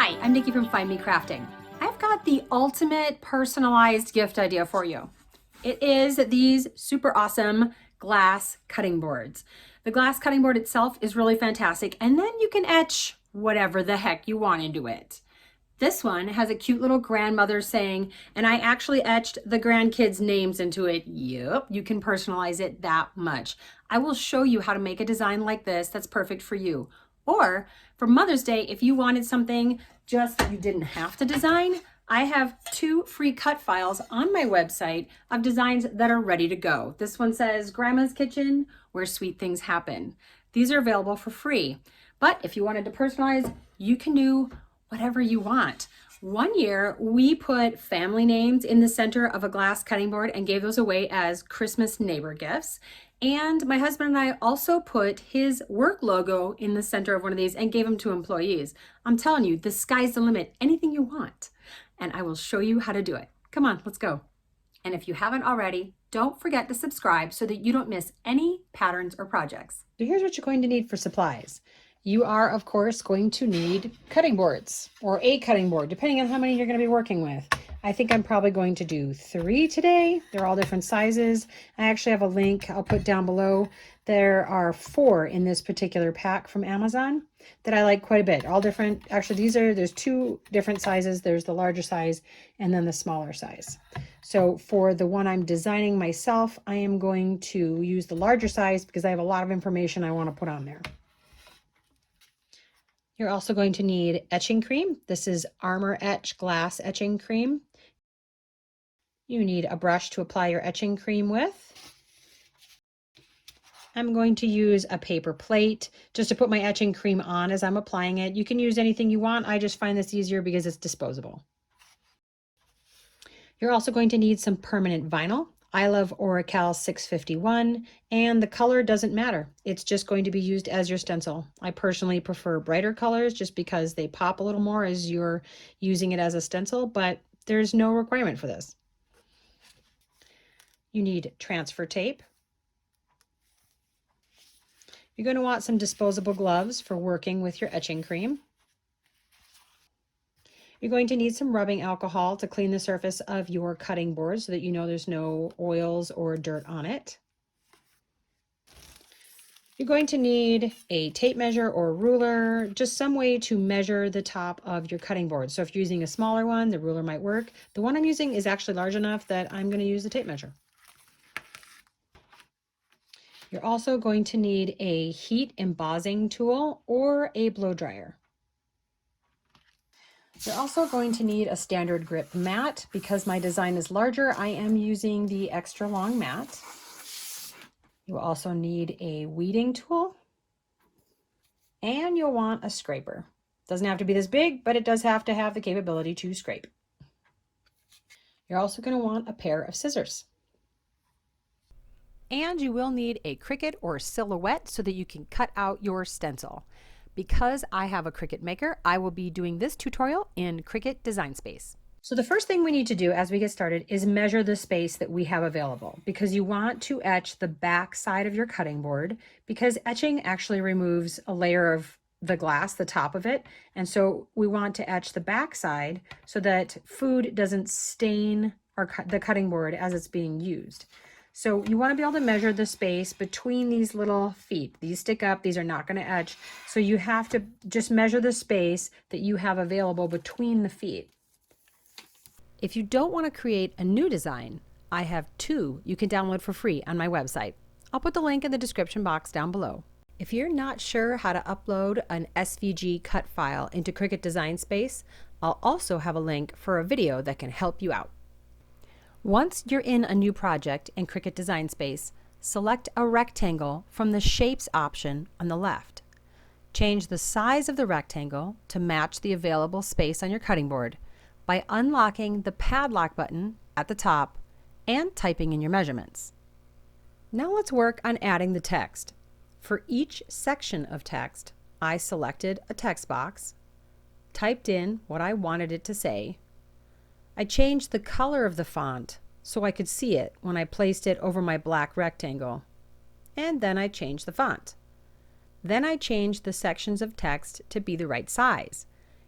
Hi, I'm Nikki from Find Me Crafting. I've got the ultimate personalized gift idea for you. It is these super awesome glass cutting boards. The glass cutting board itself is really fantastic, and then you can etch whatever the heck you want into it. This one has a cute little grandmother saying, and I actually etched the grandkids' names into it. Yep, you can personalize it that much. I will show you how to make a design like this that's perfect for you. Or for Mother's Day, if you wanted something just you didn't have to design, I have 2 free cut files on my website of designs that are ready to go. This one says Grandma's Kitchen, where sweet things happen. These are available for free. But if you wanted to personalize, you can do whatever you want. One year, we put family names in the center of a glass cutting board and gave those away as Christmas neighbor gifts. And my husband and I also put his work logo in the center of one of these and gave them to employees. I'm telling you, the sky's the limit. Anything you want. And I will show you how to do it. Come on, let's go. And if you haven't already, don't forget to subscribe so that you don't miss any patterns or projects. So here's what you're going to need for supplies. You are, of course, going to need cutting boards or a cutting board, depending on how many you're going to be working with. I think I'm probably going to do 3 today. They're all different sizes. I actually have a link I'll put down below. There are 4 in this particular pack from Amazon that I like quite a bit. All different. Actually, there's 2 different sizes. There's the larger size and then the smaller size. So for the one I'm designing myself, I am going to use the larger size because I have a lot of information I want to put on there. You're also going to need etching cream. This is Armor Etch glass etching cream. You need a brush to apply your etching cream with. I'm going to use a paper plate just to put my etching cream on as I'm applying it. You can use anything you want. I just find this easier because it's disposable. You're also going to need some permanent vinyl. I love Oracal 651, and the color doesn't matter. It's just going to be used as your stencil. I personally prefer brighter colors just because they pop a little more as you're using it as a stencil, but there's no requirement for this. You need transfer tape. You're going to want some disposable gloves for working with your etching cream. You're going to need some rubbing alcohol to clean the surface of your cutting board so that you know there's no oils or dirt on it. You're going to need a tape measure or ruler, just some way to measure the top of your cutting board. So if you're using a smaller one, the ruler might work. The one I'm using is actually large enough that I'm going to use the tape measure. You're also going to need a heat embossing tool or a blow dryer. You're also going to need a standard grip mat. Because my design is larger, I am using the extra long mat. You will also need a weeding tool, and you'll want a scraper. Doesn't have to be this big, but it does have to have the capability to scrape. You're also going to want a pair of scissors. And you will need a Cricut or Silhouette so that you can cut out your stencil. Because I have a Cricut Maker, I will be doing this tutorial in Cricut Design Space. So the first thing we need to do as we get started is measure the space that we have available, because you want to etch the back side of your cutting board, because etching actually removes a layer of the glass, the top of it. And so we want to etch the back side so that food doesn't stain the cutting board as it's being used. So you want to be able to measure the space between these little feet. These stick up, these are not going to etch. So you have to just measure the space that you have available between the feet. If you don't want to create a new design, I have 2 you can download for free on my website. I'll put the link in the description box down below. If you're not sure how to upload an SVG cut file into Cricut Design Space, I'll also have a link for a video that can help you out. Once you're in a new project in Cricut Design Space, select a rectangle from the Shapes option on the left. Change the size of the rectangle to match the available space on your cutting board by unlocking the padlock button at the top and typing in your measurements. Now let's work on adding the text. For each section of text, I selected a text box, typed in what I wanted it to say. I changed the color of the font so I could see it when I placed it over my black rectangle. And then I changed the font. Then I changed the sections of text to be the right size.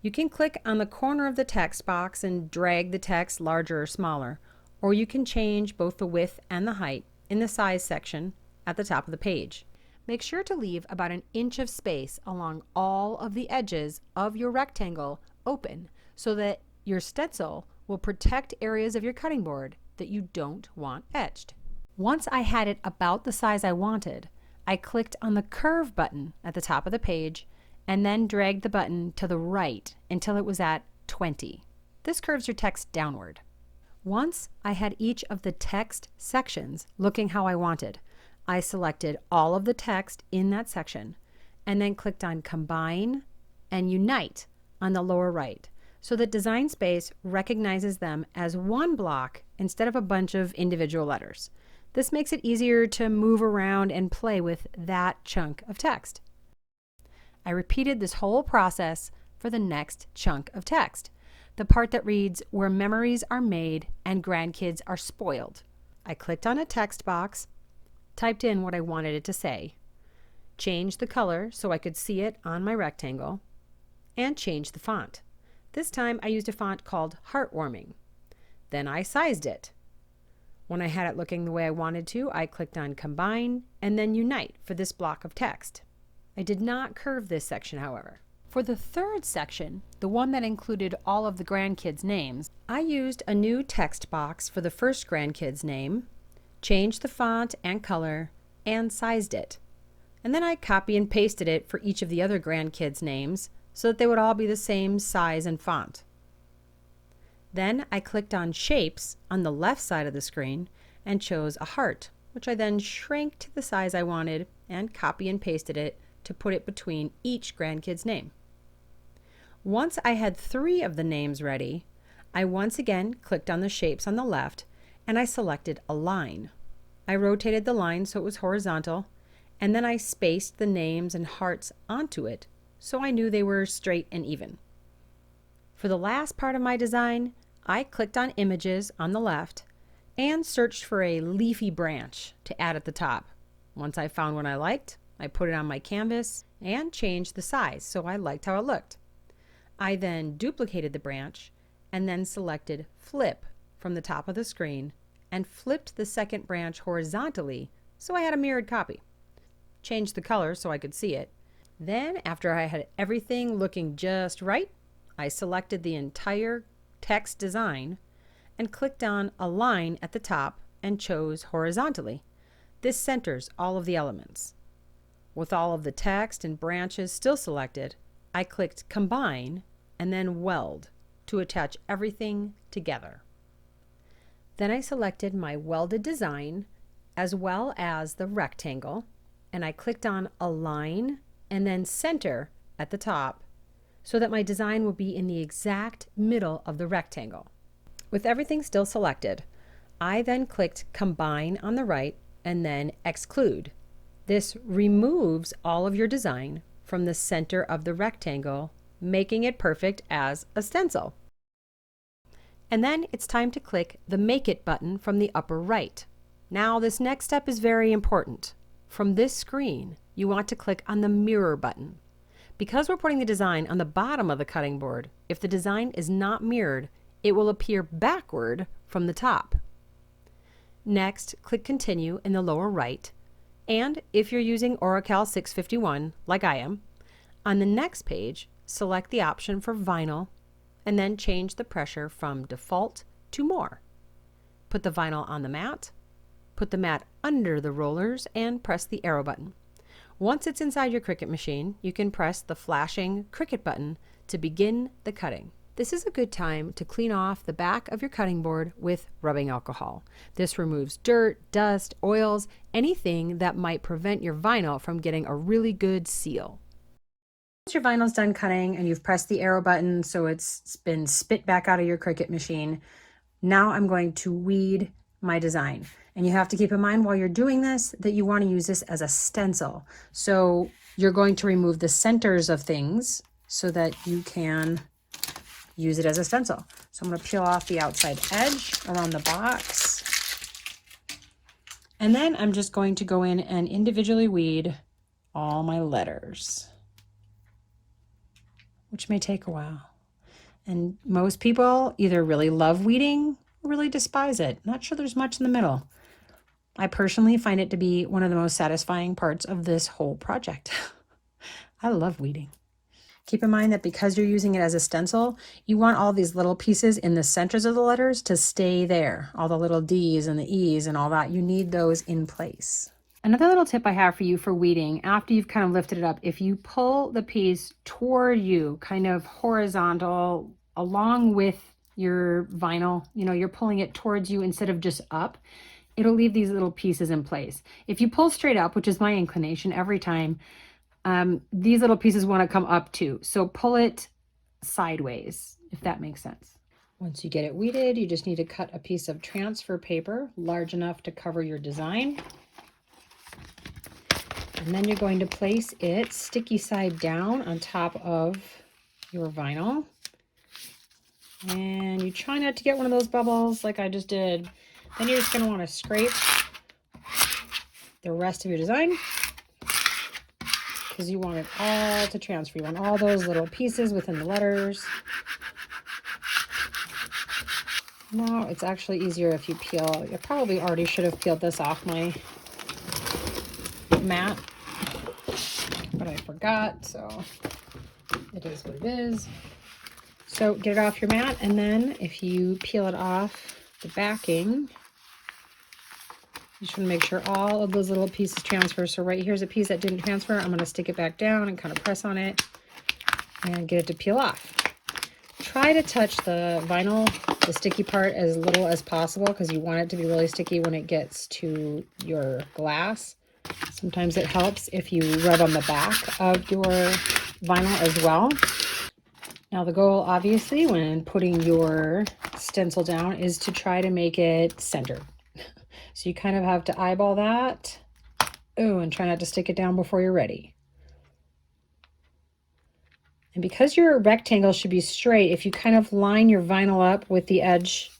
You can click on the corner of the text box and drag the text larger or smaller, or you can change both the width and the height in the size section at the top of the page. Make sure to leave about an inch of space along all of the edges of your rectangle open so that your stencil will protect areas of your cutting board that you don't want etched. Once I had it about the size I wanted, I clicked on the curve button at the top of the page and then dragged the button to the right until it was at 20. This curves your text downward. Once I had each of the text sections looking how I wanted, I selected all of the text in that section and then clicked on Combine and Unite on the lower right so that Design Space recognizes them as one block instead of a bunch of individual letters. This makes it easier to move around and play with that chunk of text. I repeated this whole process for the next chunk of text, the part that reads, "Where memories are made and grandkids are spoiled." I clicked on a text box, typed in what I wanted it to say, changed the color so I could see it on my rectangle, and changed the font. This time I used a font called Heartwarming. Then I sized it. When I had it looking the way I wanted to, I clicked on Combine and then Unite for this block of text. I did not curve this section, however. For the third section, the one that included all of the grandkids' names, I used a new text box for the first grandkid's name, changed the font and color, and sized it. And then I copy and pasted it for each of the other grandkids' names so that they would all be the same size and font. Then I clicked on Shapes on the left side of the screen and chose a heart, which I then shrank to the size I wanted and copy and pasted it to put it between each grandkid's name. Once I had 3 of the names ready, I once again clicked on the shapes on the left and I selected a line. I rotated the line so it was horizontal, and then I spaced the names and hearts onto it so I knew they were straight and even. For the last part of my design, I clicked on Images on the left and searched for a leafy branch to add at the top. Once I found one I liked, I put it on my canvas and changed the size so I liked how it looked. I then duplicated the branch and then selected Flip from the top of the screen and flipped the second branch horizontally so I had a mirrored copy. Changed the color so I could see it. Then, after I had everything looking just right, I selected the entire text design and clicked on Align at the top and chose horizontally. This centers all of the elements. With all of the text and branches still selected, I clicked Combine and then Weld to attach everything together. Then I selected my welded design as well as the rectangle, and I clicked on Align and then Center at the top so that my design will be in the exact middle of the rectangle. With everything still selected, I then clicked Combine on the right and then Exclude. This removes all of your design from the center of the rectangle, making it perfect as a stencil. And then it's time to click the Make It button from the upper right. Now this next step is very important. From this screen, you want to click on the Mirror button. Because we're putting the design on the bottom of the cutting board, if the design is not mirrored, it will appear backward from the top. Next, click Continue in the lower right, and if you're using Oracal 651, like I am, on the next page, select the option for Vinyl, and then change the pressure from Default to More. Put the vinyl on the mat, put the mat under the rollers, and press the arrow button. Once it's inside your Cricut machine, you can press the flashing Cricut button to begin the cutting. This is a good time to clean off the back of your cutting board with rubbing alcohol. This removes dirt, dust, oils, anything that might prevent your vinyl from getting a really good seal. Once your vinyl's done cutting and you've pressed the arrow button so it's been spit back out of your Cricut machine, now I'm going to weed my design. And you have to keep in mind while you're doing this that you want to use this as a stencil. So you're going to remove the centers of things so that you can use it as a stencil. So I'm going to peel off the outside edge around the box. And then I'm just going to go in and individually weed all my letters, which may take a while. And most people either really love weeding or really despise it. Not sure there's much in the middle. I personally find it to be one of the most satisfying parts of this whole project. I love weeding. Keep in mind that because you're using it as a stencil, you want all these little pieces in the centers of the letters to stay there. All the little D's and the E's and all that, you need those in place. Another little tip I have for you for weeding, after you've kind of lifted it up, if you pull the piece toward you, kind of horizontal, along with your vinyl, you're pulling it towards you instead of just up, it'll leave these little pieces in place. If you pull straight up, which is my inclination every time, these little pieces want to come up too. So pull it sideways, if that makes sense. Once you get it weeded, you just need to cut a piece of transfer paper large enough to cover your design. And then you're going to place it sticky side down on top of your vinyl. And you try not to get one of those bubbles like I just did. Then you're just going to want to scrape the rest of your design because you want it all to transfer. You want all those little pieces within the letters. Now it's actually easier if you peel. You probably already should have peeled this off my mat, but I forgot, so it is what it is. So get it off your mat, and then if you peel it off the backing, you should make sure all of those little pieces transfer. So right here's a piece that didn't transfer. I'm going to stick it back down and kind of press on it and get it to peel off. Try to touch the vinyl, the sticky part, as little as possible because you want it to be really sticky when it gets to your glass. Sometimes it helps if you rub on the back of your vinyl as well. Now the goal, obviously, when putting your stencil down is to try to make it centered. So you kind of have to eyeball that. Oh, and try not to stick it down before you're ready. And because your rectangle should be straight, if you kind of line your vinyl up with the edge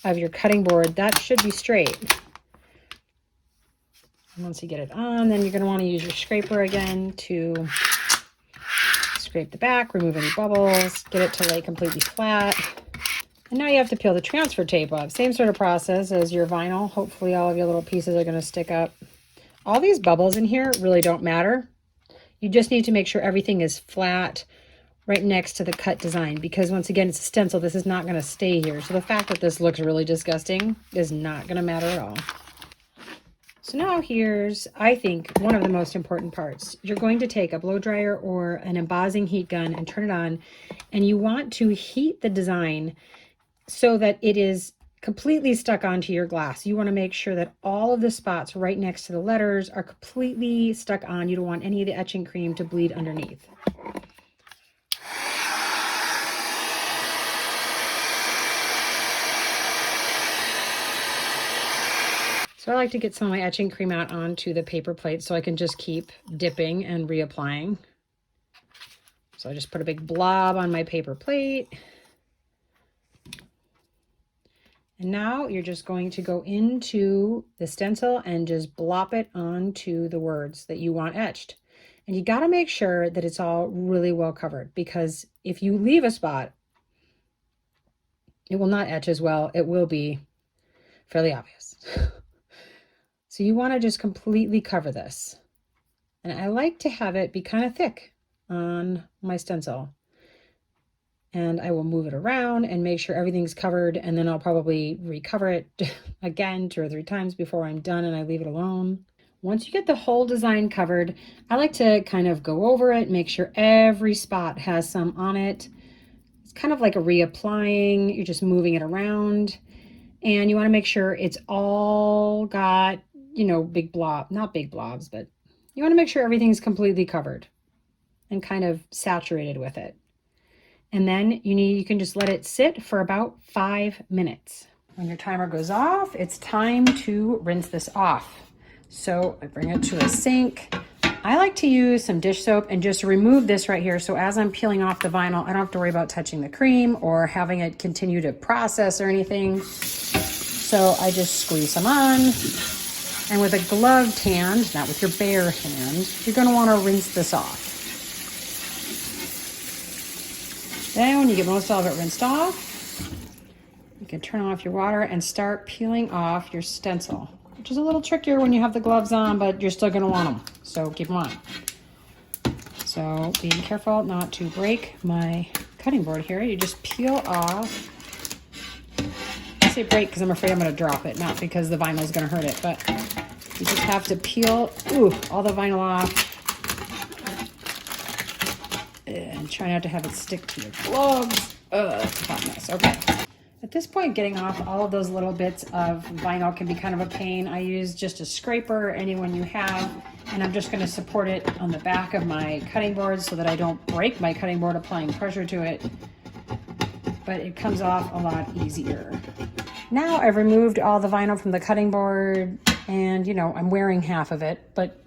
of your cutting board, that should be straight. And once you get it on, then you're going to want to use your scraper again to scrape the back, remove any bubbles, get it to lay completely flat. And now you have to peel the transfer tape off. Same sort of process as your vinyl. Hopefully all of your little pieces are going to stick up. All these bubbles in here really don't matter. You just need to make sure everything is flat right next to the cut design, because once again, it's a stencil. This is not going to stay here. So the fact that this looks really disgusting is not going to matter at all. So now here's, I think, one of the most important parts. You're going to take a blow dryer or an embossing heat gun and turn it on, and you want to heat the design so that it is completely stuck onto your glass. You want to make sure that all of the spots right next to the letters are completely stuck on. You don't want any of the etching cream to bleed underneath. So I like to get some of my etching cream out onto the paper plate so I can just keep dipping and reapplying. So I just put a big blob on my paper plate. And now you're just going to go into the stencil and just blop it onto the words that you want etched. And you got to make sure that it's all really well covered, because if you leave a spot, it will not etch as well. It will be fairly obvious. So you want to just completely cover this. And I like to have it be kind of thick on my stencil. And I will move it around and make sure everything's covered, and then I'll probably recover it again 2 or 3 times before I'm done and I leave it alone. Once you get the whole design covered, I like to kind of go over it, make sure every spot has some on it. It's kind of like a reapplying. You're just moving it around, and you want to make sure it's all got, big blob, not big blobs, but you want to make sure everything's completely covered and kind of saturated with it. And then you can just let it sit for about 5 minutes. When your timer goes off, it's time to rinse this off. So I bring it to a sink. I like to use some dish soap and just remove this right here. So as I'm peeling off the vinyl, I don't have to worry about touching the cream or having it continue to process or anything. So I just squeeze some on. And with a gloved hand, not with your bare hand, you're going to want to rinse this off. Then when you get most of it rinsed off, you can turn off your water and start peeling off your stencil, which is a little trickier when you have the gloves on, but you're still gonna want them, so keep them on. So being careful not to break my cutting board here. You just peel off. I say break because I'm afraid I'm gonna drop it, not because the vinyl is gonna hurt it, but you just have to peel all the vinyl off. And try not to have it stick to your gloves. That's a hot mess. Okay. At this point, getting off all of those little bits of vinyl can be kind of a pain. I use just a scraper, any one you have, and I'm just going to support it on the back of my cutting board so that I don't break my cutting board applying pressure to it. But it comes off a lot easier. Now I've removed all the vinyl from the cutting board, and you know, I'm wearing half of it, but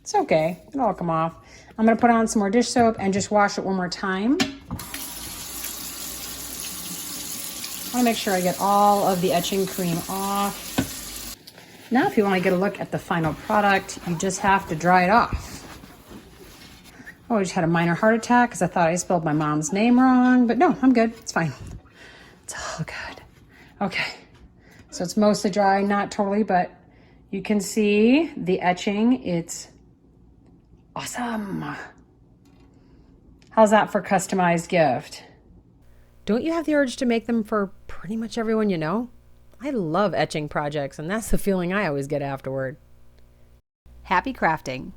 it's okay. It'll all come off. I'm going to put on some more dish soap and just wash it one more time. I want to make sure I get all of the etching cream off. Now, if you want to get a look at the final product, you just have to dry it off. Oh, I just had a minor heart attack because I thought I spelled my mom's name wrong, but no, I'm good. It's fine. It's all good. Okay, so it's mostly dry, not totally, but you can see the etching. It's awesome. How's that for customized gift? Don't you have the urge to make them for pretty much everyone you know? I love etching projects, and that's the feeling I always get afterward. Happy crafting.